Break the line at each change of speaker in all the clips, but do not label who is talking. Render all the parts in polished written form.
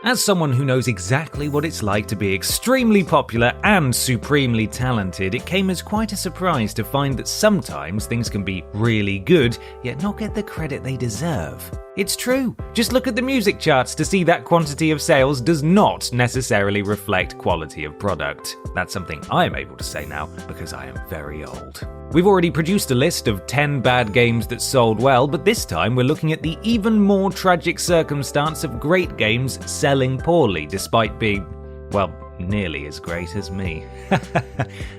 As someone who knows exactly what it's like to be extremely popular and supremely talented, it came as quite a surprise to find that sometimes things can be really good, yet not get the credit they deserve. It's true. Just look at the music charts to see that quantity of sales does not necessarily reflect quality of product. That's something I'm able to say now because I am very old. We've already produced a list of 10 bad games that sold well, but this time we're looking at the even more tragic circumstance of great games selling poorly despite being, well, nearly as great as me.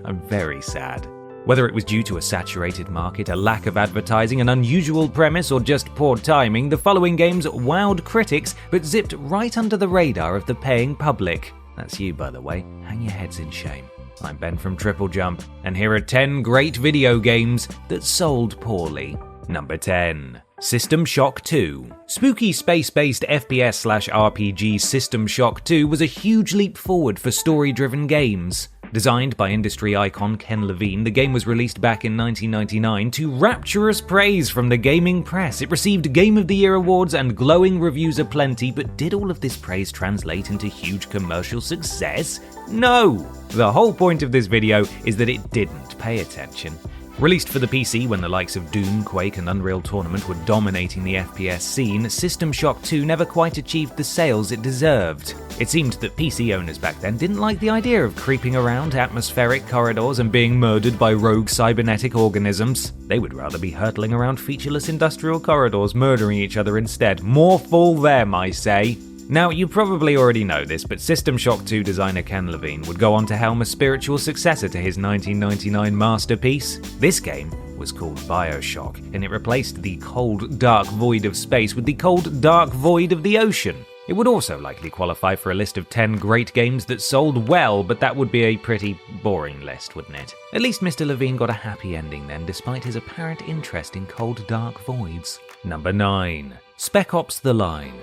I'm very sad. Whether it was due to a saturated market, a lack of advertising, an unusual premise, or just poor timing, the following games wowed critics but zipped right under the radar of the paying public. That's you, by the way. Hang your heads in shame. I'm Ben from TripleJump, and here are 10 great video games that sold poorly. Number 10. System Shock 2. Spooky space-based FPS/RPG System Shock 2 was a huge leap forward for story-driven games. Designed by industry icon Ken Levine, the game was released back in 1999 to rapturous praise from the gaming press. It received Game of the Year awards and glowing reviews aplenty, but did all of this praise translate into huge commercial success? No! The whole point of this video is that it didn't pay attention. Released for the PC when the likes of Doom, Quake and Unreal Tournament were dominating the FPS scene, System Shock 2 never quite achieved the sales it deserved. It seemed that PC owners back then didn't like the idea of creeping around atmospheric corridors and being murdered by rogue cybernetic organisms. They would rather be hurtling around featureless industrial corridors murdering each other instead. More fool them, I say. Now, you probably already know this, but System Shock 2 designer Ken Levine would go on to helm a spiritual successor to his 1999 masterpiece. This game was called BioShock, and it replaced the cold, dark void of space with the cold, dark void of the ocean. It would also likely qualify for a list of 10 great games that sold well, but that would be a pretty boring list, wouldn't it? At least Mr. Levine got a happy ending then, despite his apparent interest in cold, dark voids. Number 9. Spec Ops: The Line.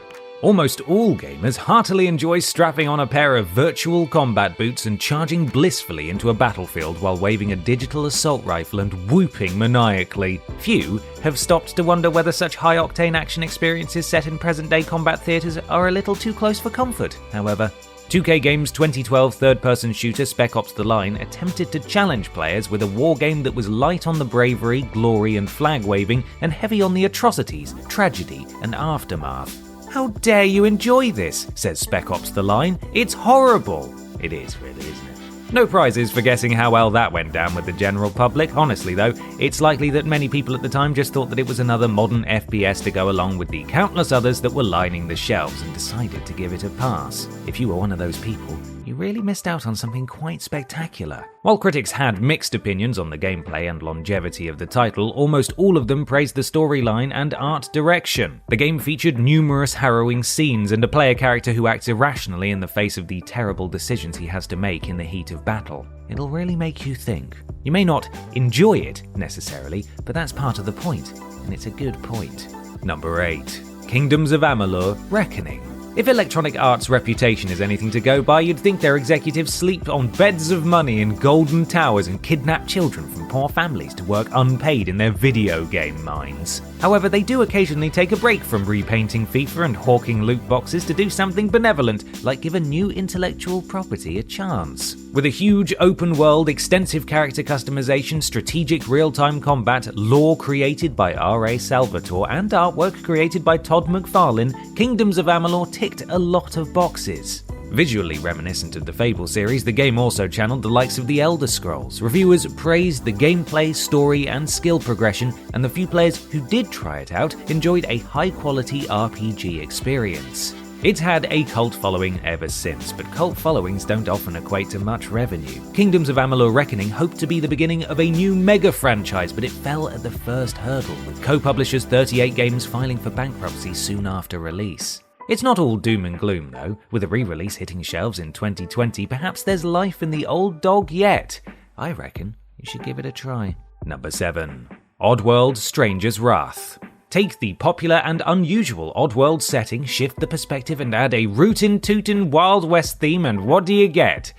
Almost all gamers heartily enjoy strapping on a pair of virtual combat boots and charging blissfully into a battlefield while waving a digital assault rifle and whooping maniacally. Few have stopped to wonder whether such high-octane action experiences set in present-day combat theatres are a little too close for comfort, however. 2K Games' 2012 third-person shooter Spec Ops: The Line attempted to challenge players with a war game that was light on the bravery, glory and flag-waving and heavy on the atrocities, tragedy and aftermath. "How dare you enjoy this?" says Spec Ops: The Line. "It's horrible." It is really, isn't it? No prizes for guessing how well that went down with the general public. Honestly though, it's likely that many people at the time just thought that it was another modern FPS to go along with the countless others that were lining the shelves and decided to give it a pass. If you were one of those people, you really missed out on something quite spectacular. While critics had mixed opinions on the gameplay and longevity of the title, almost all of them praised the storyline and art direction. The game featured numerous harrowing scenes and a player character who acts irrationally in the face of the terrible decisions he has to make in the heat of battle. It'll really make you think. You may not enjoy it, necessarily, but that's part of the point, and it's a good point. Number 8. Kingdoms of Amalur: Reckoning. If Electronic Arts' reputation is anything to go by, you'd think their executives sleep on beds of money in golden towers and kidnap children from poor families to work unpaid in their video game mines. However, they do occasionally take a break from repainting FIFA and hawking loot boxes to do something benevolent, like give a new intellectual property a chance. With a huge open world, extensive character customization, strategic real-time combat, lore created by R.A. Salvatore, and artwork created by Todd McFarlane, Kingdoms of Amalur ticked a lot of boxes. Visually reminiscent of the Fable series, the game also channeled the likes of the Elder Scrolls. Reviewers praised the gameplay, story, and skill progression, and the few players who did try it out enjoyed a high-quality RPG experience. It's had a cult following ever since, but cult followings don't often equate to much revenue. Kingdoms of Amalur: Reckoning hoped to be the beginning of a new mega franchise, but it fell at the first hurdle, with co-publishers 38 Games filing for bankruptcy soon after release. It's not all doom and gloom though. With a re-release hitting shelves in 2020, perhaps there's life in the old dog yet. I reckon you should give it a try. Number 7. Oddworld: Stranger's Wrath. Take the popular and unusual Oddworld setting, shift the perspective and add a rootin' tootin' Wild West theme, and what do you get?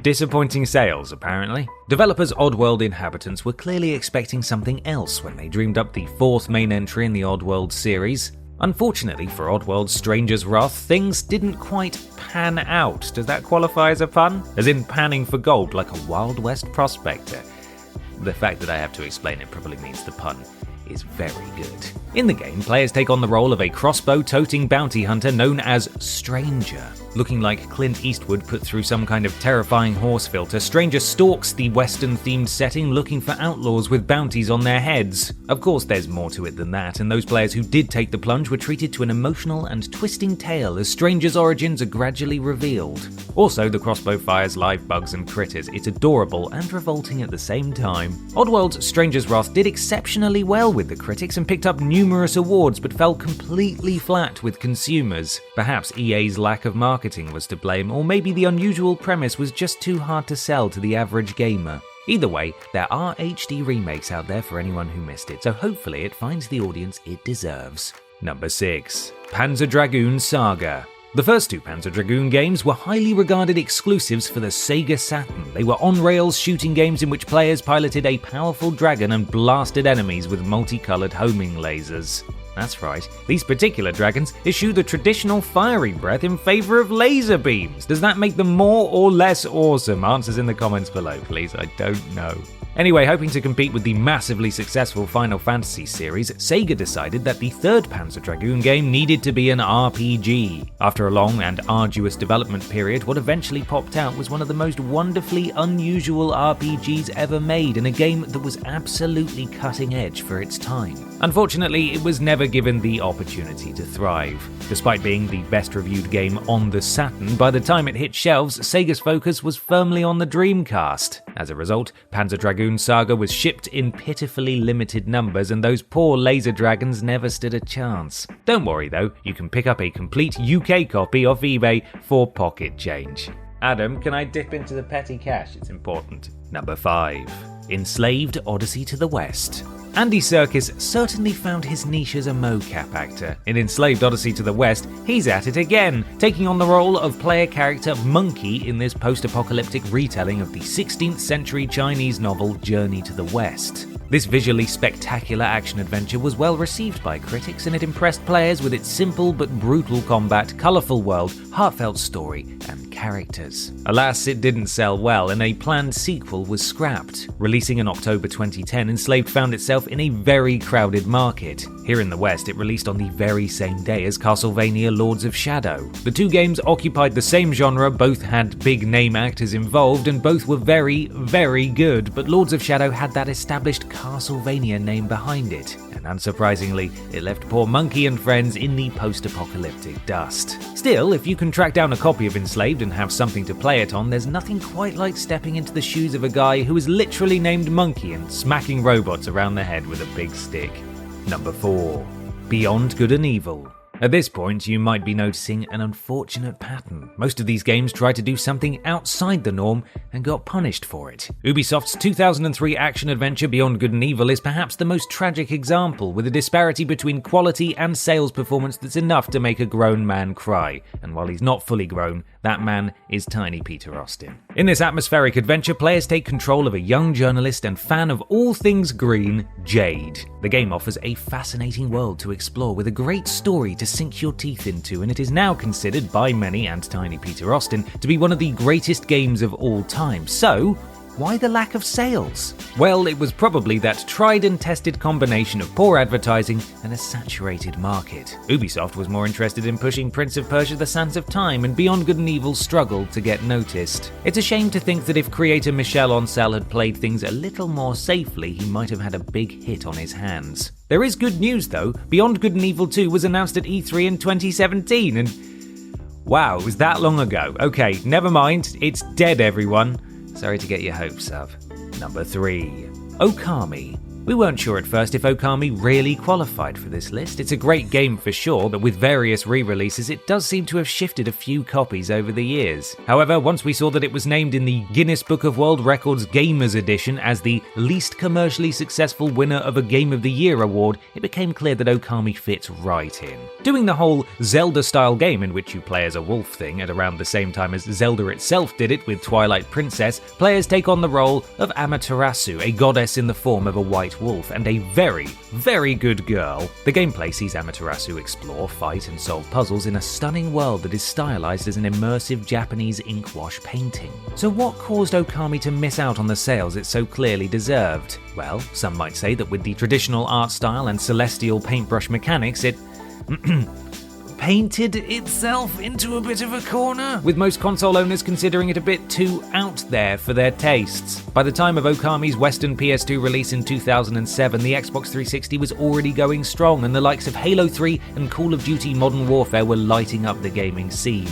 Disappointing sales, apparently. Developers Oddworld Inhabitants were clearly expecting something else when they dreamed up the fourth main entry in the Oddworld series. Unfortunately for Oddworld's Stranger's Wrath, things didn't quite pan out. Does that qualify as a pun? As in panning for gold like a Wild West prospector. The fact that I have to explain it probably means the pun is very good. In the game, players take on the role of a crossbow-toting bounty hunter known as Stranger. Looking like Clint Eastwood put through some kind of terrifying horse filter, Stranger stalks the Western-themed setting looking for outlaws with bounties on their heads. Of course, there's more to it than that, and those players who did take the plunge were treated to an emotional and twisting tale as Stranger's origins are gradually revealed. Also, the crossbow fires live bugs and critters. It's adorable and revolting at the same time. Oddworld's Stranger's Wrath did exceptionally well with the critics and picked up numerous awards, but fell completely flat with consumers. Perhaps EA's lack of marketing was to blame, or maybe the unusual premise was just too hard to sell to the average gamer. Either way, there are HD remakes out there for anyone who missed it, so hopefully it finds the audience it deserves. Number 6. Panzer Dragoon Saga. The first two Panzer Dragoon games were highly regarded exclusives for the Sega Saturn. They were on-rails shooting games in which players piloted a powerful dragon and blasted enemies with multicolored homing lasers. That's right, these particular dragons issue the traditional fiery breath in favor of laser beams. Does that make them more or less awesome? Answers in the comments below, please. I don't know. Anyway, hoping to compete with the massively successful Final Fantasy series, Sega decided that the third Panzer Dragoon game needed to be an RPG. After a long and arduous development period, what eventually popped out was one of the most wonderfully unusual RPGs ever made, and a game that was absolutely cutting edge for its time. Unfortunately, it was never given the opportunity to thrive. Despite being the best reviewed game on the Saturn, by the time it hit shelves, Sega's focus was firmly on the Dreamcast. As a result, Panzer Dragoon Saga was shipped in pitifully limited numbers, and those poor laser dragons never stood a chance. Don't worry though, you can pick up a complete UK copy off eBay for pocket change. Adam, can I dip into the petty cash? It's important. Number 5. Enslaved Odyssey to the West. Andy Serkis certainly found his niche as a mocap actor. In Enslaved Odyssey to the West, he's at it again, taking on the role of player character Monkey in this post-apocalyptic retelling of the 16th century Chinese novel Journey to the West. This visually spectacular action-adventure was well received by critics, and it impressed players with its simple but brutal combat, colourful world, heartfelt story, and characters. Alas, it didn't sell well, and a planned sequel was scrapped. Releasing in October 2010, Enslaved found itself in a very crowded market. Here in the West, it released on the very same day as Castlevania Lords of Shadow. The two games occupied the same genre, both had big-name actors involved, and both were very, very good, but Lords of Shadow had that established Castlevania name behind it, and unsurprisingly, it left poor Monkey and friends in the post-apocalyptic dust. Still, if you can track down a copy of Enslaved and have something to play it on, there's nothing quite like stepping into the shoes of a guy who is literally named Monkey and smacking robots around the head with a big stick. Number 4. Beyond Good and Evil. At this point, you might be noticing an unfortunate pattern. Most of these games tried to do something outside the norm and got punished for it. Ubisoft's 2003 action-adventure Beyond Good and Evil is perhaps the most tragic example, with a disparity between quality and sales performance that's enough to make a grown man cry. And while he's not fully grown, that man is tiny Peter Austin. In this atmospheric adventure, players take control of a young journalist and fan of all things green, Jade. The game offers a fascinating world to explore with a great story to sink your teeth into, and it is now considered by many, and tiny Peter Austin, to be one of the greatest games of all time. So, why the lack of sales? Well, it was probably that tried and tested combination of poor advertising and a saturated market. Ubisoft was more interested in pushing Prince of Persia: The Sands of Time, and Beyond Good and Evil struggled to get noticed. It's a shame to think that if creator Michel Ancel had played things a little more safely, he might have had a big hit on his hands. There is good news though. Beyond Good and Evil 2 was announced at E3 in 2017, and wow, it was that long ago. Okay, never mind, it's dead everyone. Sorry to get your hopes up. Number 3. Okami. We weren't sure at first if Okami really qualified for this list. It's a great game for sure, but with various re-releases it does seem to have shifted a few copies over the years. However, once we saw that it was named in the Guinness Book of World Records Gamers Edition as the least commercially successful winner of a Game of the Year award, it became clear that Okami fits right in. Doing the whole Zelda-style game in which you play as a wolf thing at around the same time as Zelda itself did it with Twilight Princess, players take on the role of Amaterasu, a goddess in the form of a white wolf, and a very, very good girl. The gameplay sees Amaterasu explore, fight, and solve puzzles in a stunning world that is stylized as an immersive Japanese ink wash painting. So what caused Okami to miss out on the sales it so clearly deserved? Well, some might say that with the traditional art style and celestial paintbrush mechanics, it painted itself into a bit of a corner, with most console owners considering it a bit too out there for their tastes. By the time of Okami's Western PS2 release in 2007, the Xbox 360 was already going strong, and the likes of Halo 3 and Call of Duty Modern Warfare were lighting up the gaming scene.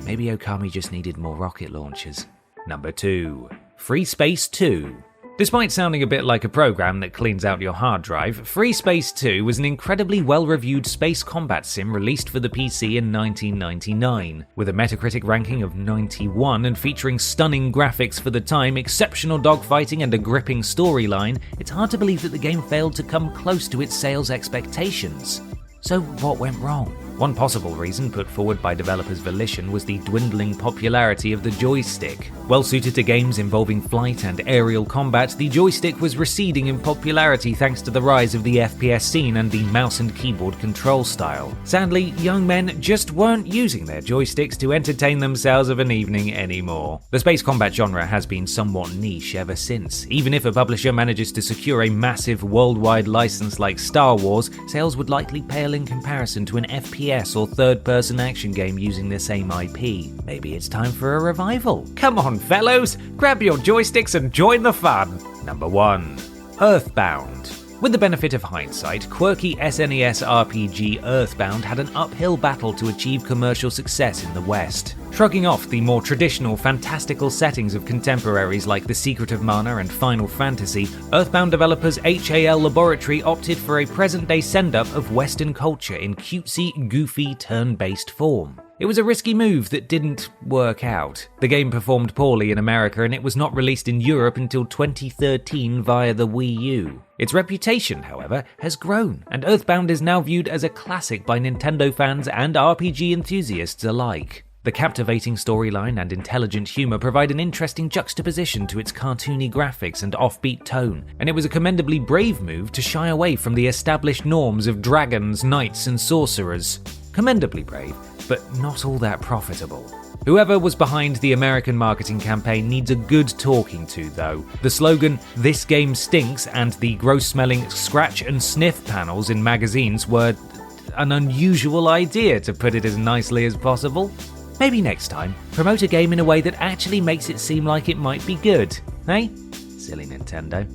Maybe Okami just needed more rocket launchers. Number 2. Free Space 2. Despite sounding a bit like a program that cleans out your hard drive, Free Space 2 was an incredibly well-reviewed space combat sim released for the PC in 1999. With a Metacritic ranking of 91 and featuring stunning graphics for the time, exceptional dogfighting, and a gripping storyline, it's hard to believe that the game failed to come close to its sales expectations. So what went wrong? One possible reason put forward by developers' volition was the dwindling popularity of the joystick. Well suited to games involving flight and aerial combat, the joystick was receding in popularity thanks to the rise of the FPS scene and the mouse and keyboard control style. Sadly, young men just weren't using their joysticks to entertain themselves of an evening anymore. The space combat genre has been somewhat niche ever since. Even if a publisher manages to secure a massive worldwide license like Star Wars, sales would likely pale in comparison to an FPS or third-person action game using the same IP. Maybe it's time for a revival. Come on, fellows, grab your joysticks and join the fun. Number 1. Earthbound. With the benefit of hindsight, quirky SNES RPG Earthbound had an uphill battle to achieve commercial success in the West. Shrugging off the more traditional fantastical settings of contemporaries like The Secret of Mana and Final Fantasy, Earthbound developers HAL Laboratory opted for a present-day send-up of Western culture in cutesy, goofy, turn-based form. It was a risky move that didn't work out. The game performed poorly in America, and it was not released in Europe until 2013 via the Wii U. Its reputation, however, has grown, and Earthbound is now viewed as a classic by Nintendo fans and RPG enthusiasts alike. The captivating storyline and intelligent humor provide an interesting juxtaposition to its cartoony graphics and offbeat tone, and it was a commendably brave move to shy away from the established norms of dragons, knights, and sorcerers. Commendably brave, but not all that profitable. Whoever was behind the American marketing campaign needs a good talking to, though. The slogan, "This game stinks," and the gross-smelling scratch and sniff panels in magazines were an unusual idea, to put it as nicely as possible. Maybe next time, promote a game in a way that actually makes it seem like it might be good, eh? Silly Nintendo.